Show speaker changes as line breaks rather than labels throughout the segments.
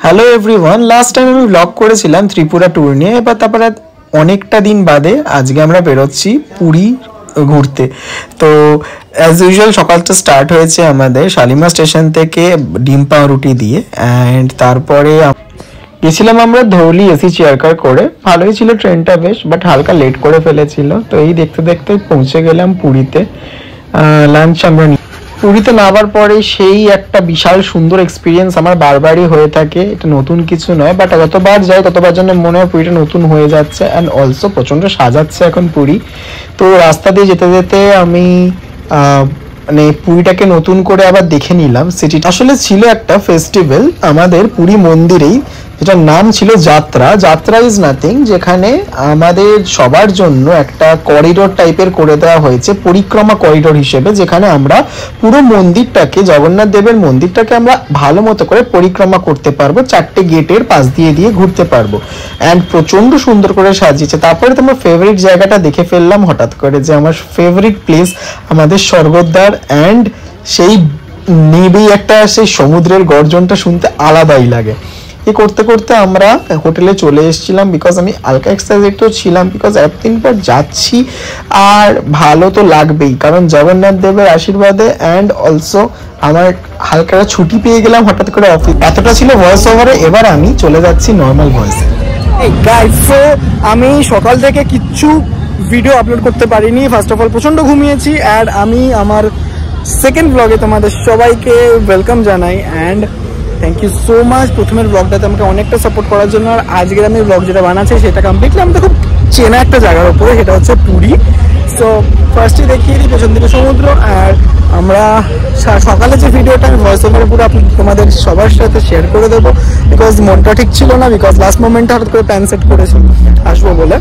Hello everyone, last time আমি blog করেছিলাম Tripura tour নিয়ে। এবার তারপরে অনেকটা দিন বাদে আজকে আমরা বেরোচ্ছি পুরী ঘুরতে। তো অ্যাজ ইউজুয়াল সকালটা স্টার্ট হয়েছে আমাদের শালিমার স্টেশন থেকে ডিম পাউরুটি দিয়ে, অ্যান্ড তারপরে গেছিলাম আমরা ধৌলি এসি চেয়ার কার করে। ভালোই ছিল ট্রেনটা বেশ, বাট হালকা লেট করে ফেলেছিল। তো এই দেখতে দেখতে পৌঁছে গেলাম পুরীতে। লাঞ্চ আমরা পুরীতে নামার পরে সেই একটা বিশাল সুন্দর এক্সপিরিয়েন্স আমার বারবারই হয়ে থাকে। এটা নতুন কিছু নয়, বাট যতবার যাই ততবার জন্য মনে হয় পুরীটা নতুন হয়ে যাচ্ছে। অ্যান্ড অলসো প্রচণ্ড সাজাচ্ছে এখন পুরী। তো রাস্তা দিয়ে যেতে যেতে আমি মানে পুরীটাকে নতুন করে আবার দেখে নিলাম। সিটিটা আসলে ছিল একটা ফেস্টিভ্যাল আমাদের পুরী মন্দিরেই, যেটার নাম ছিল যাত্রা। যাত্রা ইজ নাথিং, যেখানে আমাদের সবার জন্য একটা করিডোর টাইপের করে দেওয়া হয়েছে, পরিক্রমা করিডোর হিসেবে, যেখানে আমরা পুরো মন্দিরটাকে, জগন্নাথ দেবের মন্দিরটাকে আমরা ভালো মতো করে পরিক্রমা করতে পারবো, 4টে গেটের পাশ দিয়ে দিয়ে ঘুরতে পারবো। অ্যান্ড প্রচণ্ড সুন্দর করে সাজিয়েছে। তারপরে তোমার ফেভারিট জায়গাটা দেখে ফেললাম হঠাৎ করে, যে আমার ফেভারিট প্লেস আমাদের স্বর্গদ্বার। অ্যান্ড সেই নেবেই একটা সেই সমুদ্রের গর্জনটা শুনতে আলাদাই লাগে। এ করতে করতে আমরা হোটেলে চলে এসেছিলাম, বিকজ আমি হালকা এক্সাইটেড তো ছিলাম, বিকজ এতদিন পর যাচ্ছি আর ভালো তো লাগবেই, কারণ জগন্নাথ দেবের আশীর্বাদে। অ্যান্ড অলসো আমার হালকা ছুটি পেয়ে গেলাম হঠাৎ করে অফিস। এতটা ছিল ভয়েস ওভারে, এবার আমি চলে যাচ্ছি নর্মাল ভয়েসে।
আমি সকাল থেকে কিচ্ছু ভিডিও আপলোড করতে পারিনি। ফার্স্ট অফ অল প্রচণ্ড ঘুমিয়েছি। অ্যান্ড আমি আমার সেকেন্ড ব্লগে তোমাদের সবাইকে ওয়েলকাম জানাই। And thank you so much প্রথমের ব্লগটাতে আমাকে অনেকটা সাপোর্ট করার জন্য। আর আজকের আমি ব্লগ যেটা বানাচ্ছি সেটা কমপ্লিটলি আমাদের খুব চেনা একটা জায়গার উপরে, সেটা হচ্ছে পুরী। সো ফার্স্টে দেখিয়ে দিই পেছন দিকে সমুদ্র। আর আমরা সকালে যে ভিডিওটা আমি ভয়েস ওভারে পুরো তোমাদের সবার সাথে শেয়ার করে দেবো, বিকজ মনটা ঠিক ছিল না, বিকজ লাস্ট মোমেন্টে হঠাৎ করে প্ল্যান সেট করেছি আসবো বলে।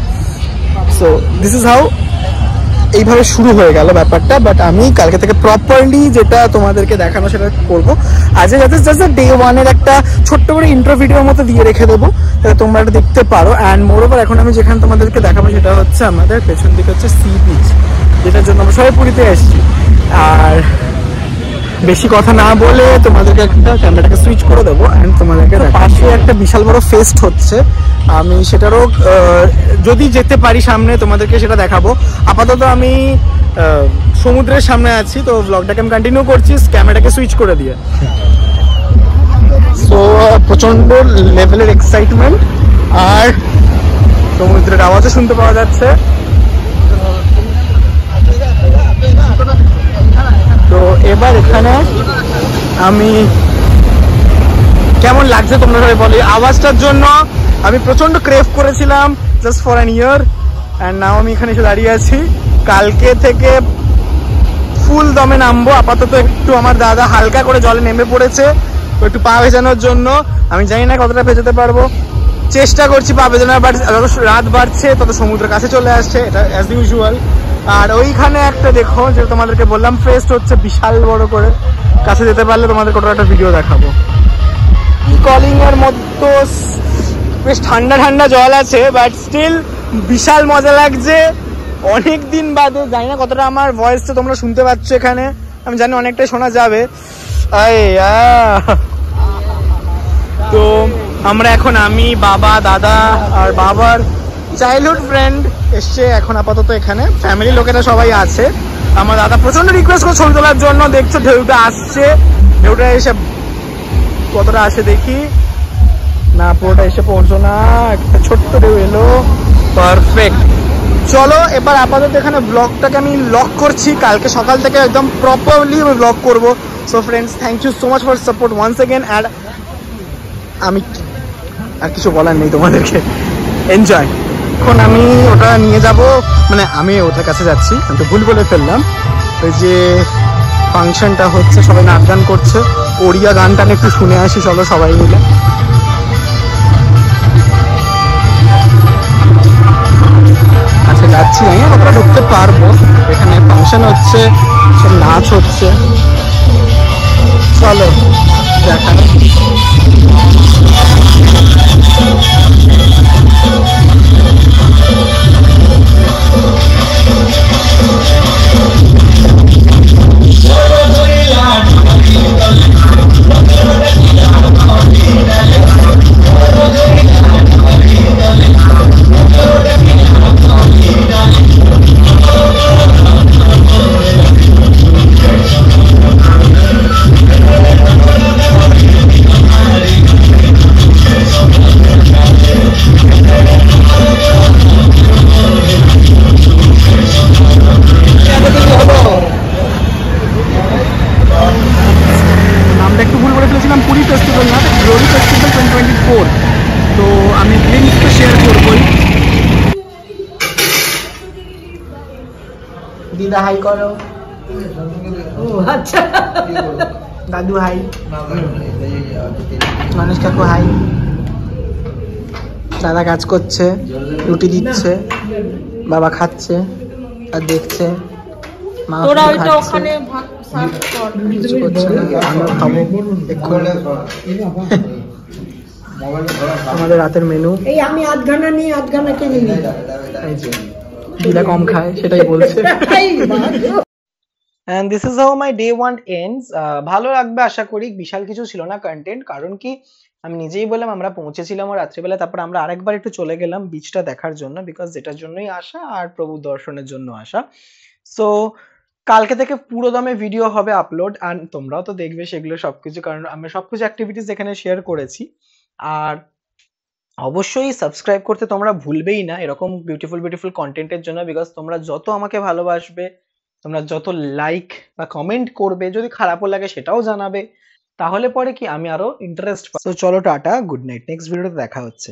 সো দিস ইজ হাউ এইভাবে শুরু হয়ে গেল ব্যাপারটা। বাট আমি কালকে থেকে প্রপারলি যেটা তোমাদেরকে দেখানো সেটা করবো। আজকে যাতে জাস্ট ডে ওয়ানের একটা ছোট্ট করে ইন্ট্রো ভিডিওর মতো দিয়ে রেখে দেবো, যাতে তোমরা এটা দেখতে পারো। অ্যান্ড মোর ওভার এখন আমি যেখানে তোমাদেরকে দেখাবো সেটা হচ্ছে আমাদের পেছন দিকে হচ্ছে সি বিচ, যেটার জন্য আমরা সবাই পুরীতে এসেছি। আর বেশি কথা না বলে তোমাদেরকে একটা ক্যামেরাটাকে সুইচ করে দেবো। অ্যান্ড তোমাদেরকে পাশে একটা বিশাল বড় ফেস্ট হচ্ছে, আমি সেটারও যদি যেতে পারি সামনে তোমাদেরকে সেটা দেখাবো। আপাতত আমি সমুদ্রের সামনে আছি, তো ব্লগটাকে আমি কন্টিনিউ করছি ক্যামেরাটাকে সুইচ করে দিয়ে। সো প্রচণ্ড লেভেলের এক্সাইটমেন্ট, আর সমুদ্রের আওয়াজও শুনতে পাওয়া যাচ্ছে। তো এবার এখানে আমি কেমন লাগছে তোমরা সবাই বলি। আওয়াজটার জন্য আমি প্রচন্ড ক্রেভ করেছিলাম just for an year. And now আমি এখানে এসে দাঁড়িয়ে আছি। কালকে থেকে ফুল দমে নামবো। আপাতত একটু আমার দাদা হালকা করে জলে নেমে পড়েছে একটু পা ভেজানোর জন্য। আমি জানি না কতটা ভেজাতে পারবো, চেষ্টা করছি পা ভেজানোর। বাট যত রাত বাড়ছে তত সমুদ্রের কাছে চলে আসছে, এটা অ্যাজ ইউজুয়াল। আর ওইখানে একটা দেখো, যে তোমাদেরকে বললাম ফেস্ট হচ্ছে বিশাল বড় করে, কাছে যেতে পারলে তোমাদের কোথাও একটা ভিডিও দেখাবো। কলিং এর মতো বেশ ঠান্ডা ঠান্ডা জল আছে, বাট স্টিল বিশাল মজা লাগছে। অনেক দিন বাদে, জানি না কতটা আমার ভয়েসটা তোমরা শুনতে পাচ্ছ এখানে, আমি জানি অনেকটাই শোনা যাবে। তো আমরা এখন, আমি, বাবা, দাদা আর বাবার চাইল্ডহুড ফ্রেন্ড এসছে এখন আপাতত এখানে। ফ্যামিলি লোকেরা সবাই আছে। আমার দাদা প্রচন্ড রিকোয়েস্ট করে ছবি তোলার জন্য। দেখছো ঢেউটা আসছে, ঢেউটা এসে কতটা আসে দেখি না, পুরোটা এসে পৌঁছো না, একটা ছোট্ট ঢেউ এলো, পারফেক্ট। চলো এবার আপাতত এখানে ব্লগটাকে আমি লক করছি। কালকে সকাল থেকে একদম প্রপারলি আমি ব্লগ করবো। So friends, thank you so much for support once again. And আমি আর কিছু বলার নেই তোমাদেরকে, এনজয়। এখন আমি ওটা নিয়ে যাব, মানে আমি ওটার কাছে যাচ্ছি, আমি তো ভুল বলে ফেললাম। ওই যে ফাংশনটা হচ্ছে, সবাই নাচ গান করছে, ওড়িয়া গান টান একটু শুনে আসি চলো সবাই মিলে। আচ্ছা যাচ্ছি, জানি না কতটা ঢুকতে পারবো। এখানে ফাংশন হচ্ছে, সব নাচ হচ্ছে, চলো দেখা। 4। তো আমি লিঙ্ক তো শেয়ার করবই।
দিদা হাই করো।
ও আচ্ছা,
দাদু হাই, গণেশ কাকু হাই। দাদা কাজ করছে, রুটি দিচ্ছে, বাবা খাচ্ছে আর দেখছে, মা
তোরা
শুধু
ওইটা
খাচ্ছে।
ওখানে ভাগ সার্ভ কর।
কিছু করছে না, আমরা খাবো এক্ষুনি। আমাদের রাতের মেনু
এই আমি আধখানা নিয়ে আধখানাকে নিই।
এই যে দিদা কম খায় সেটাই বলছে। And this is how my day one ends. ভালো লাগবে আশা করি। বিশাল কিছু ছিল না কন্টেন্ট, কারণ কি আমি নিজেই বললাম আমরা পৌঁছেছিলাম রাত্রিবেলা, তারপর আমরা আরেকবার একটু চলে গেলাম বিচটা দেখার জন্য, বিকজ যেটার জন্যই আসা আর প্রভু দর্শনের জন্য আসা। সো কালকে থেকে পুরো দমে ভিডিও হবে আপলোড, আর তোমরাও তো দেখবে সেগুলো সবকিছু, কারণ আমরা সবকিছু অ্যাক্টিভিটিস এখানে শেয়ার করেছি। আর অবশ্যই সাবস্ক্রাইব করতে তোমরা ভুলবেই না এরকম বিউটিফুল বিউটিফুল কন্টেন্টের জন্য, বিকজ তোমরা যত আমাকে ভালোবাসবে, তোমরা যত লাইক বা কমেন্ট করবে, যদি খারাপও লাগে সেটাও জানাবে, তাহলে পরে কি আমি আরো ইন্টারেস্ট পাবো। তো চলো টাটা, গুড নাইট, নেক্সট ভিডিওতে দেখা হচ্ছে।